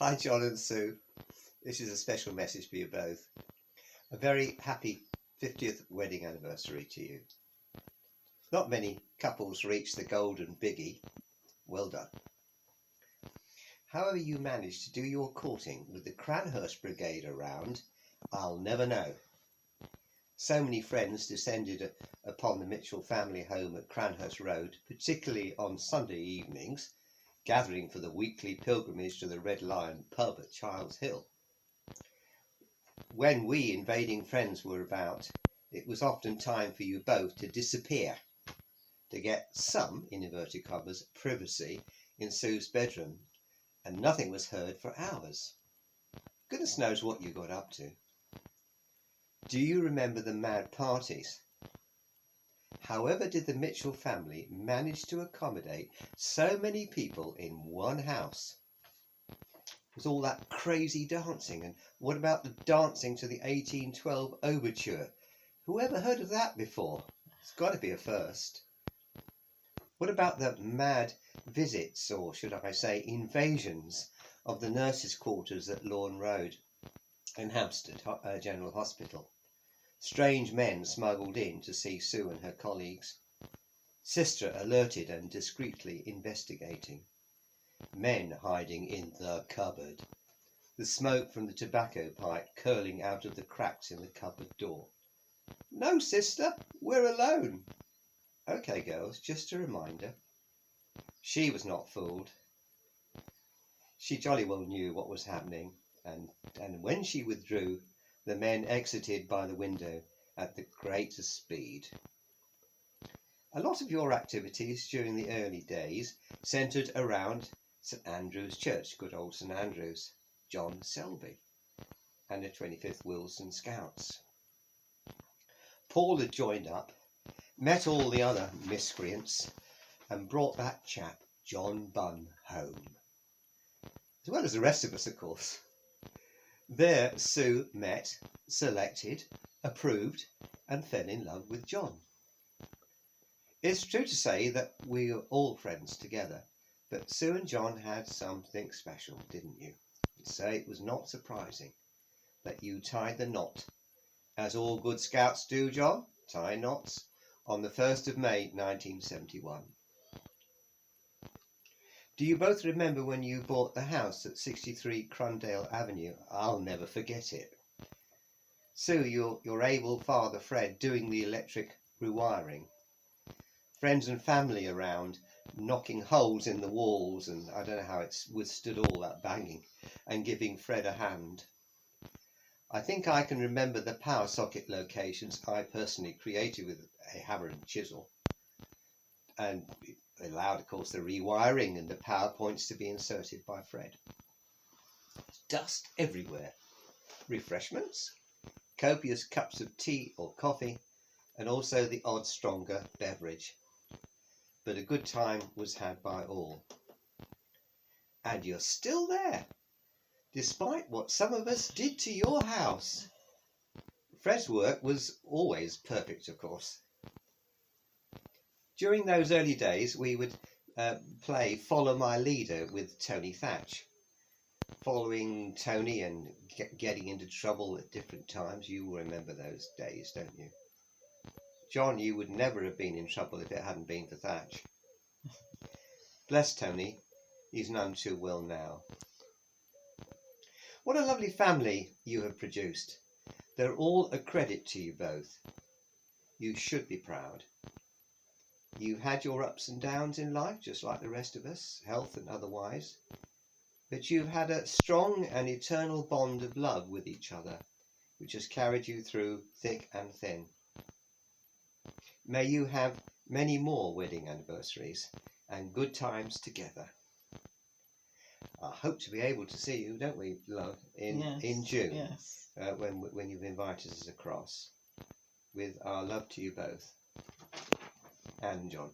Hi, John and Sue. This is a special message for you both. A very happy 50th wedding anniversary to you. Not many couples reach the golden biggie. Well done. However you managed to do your courting with the Cranhurst Brigade around, I'll never know. So many friends descended upon the Mitchell family home at Cranhurst Road, particularly on Sunday evenings, gathering for the weekly pilgrimage to the Red Lion pub at Childs Hill. When we invading friends were about, it was often time for you both to disappear, to get some, in inverted commas, privacy in Sue's bedroom, and nothing was heard for hours. Goodness knows what you got up to. Do you remember the mad parties? However did the Mitchell family manage to accommodate so many people in one house? Was all that crazy dancing, and what about the dancing to the 1812 overture? Who ever heard of that before? It's got to be a first. What about the mad visits, or should I say invasions, of the nurses' quarters at Lawn Road and Hampstead General Hospital? Strange men smuggled in to see Sue and her colleagues. Sister alerted and discreetly investigating. Men hiding in the cupboard. The smoke from the tobacco pipe curling out of the cracks in the cupboard door. No, sister, we're alone. Okay, girls, just a reminder. She was not fooled. She jolly well knew what was happening, and when she withdrew, the men exited by the window at the greatest speed. A lot of your activities during the early days centred around St Andrew's Church, good old St Andrew's, John Selby, and the 25th Wilson Scouts. Paul had joined up, met all the other miscreants, and brought that chap, John Bunn, home. As well as the rest of us, of course. There Sue met, selected, approved, and fell in love with John. It's true to say that we were all friends together, but Sue and John had something special, didn't you? So it was not surprising that you tied the knot, as all good scouts do, John, tie knots, on the 1st of May 1971. Do you both remember when you bought the house at 63 Crundale Avenue? I'll never forget it. Sue, your able father Fred doing the electric rewiring. Friends and family around, knocking holes in the walls, and I don't know how it's withstood all that banging, and giving Fred a hand. I think I can remember the power socket locations I personally created with a hammer and chisel, and it allowed, of course, the rewiring and the power points to be inserted by Fred. Dust everywhere. Refreshments, copious cups of tea or coffee, and also the odd stronger beverage. But a good time was had by all. And you're still there, despite what some of us did to your house. Fred's work was always perfect, of course. During those early days, we would play Follow My Leader with Tony Thatch. Following Tony and getting into trouble at different times. You remember those days, don't you? John, you would never have been in trouble if it hadn't been for Thatch. Bless Tony, he's none too well now. What a lovely family you have produced. They're all a credit to you both. You should be proud. You've had your ups and downs in life, just like the rest of us, health and otherwise. But you've had a strong and eternal bond of love with each other, which has carried you through thick and thin. May you have many more wedding anniversaries and good times together. I hope to be able to see you, don't we, love, in June, Yes. when you've invited us across. With our love to you both. And John.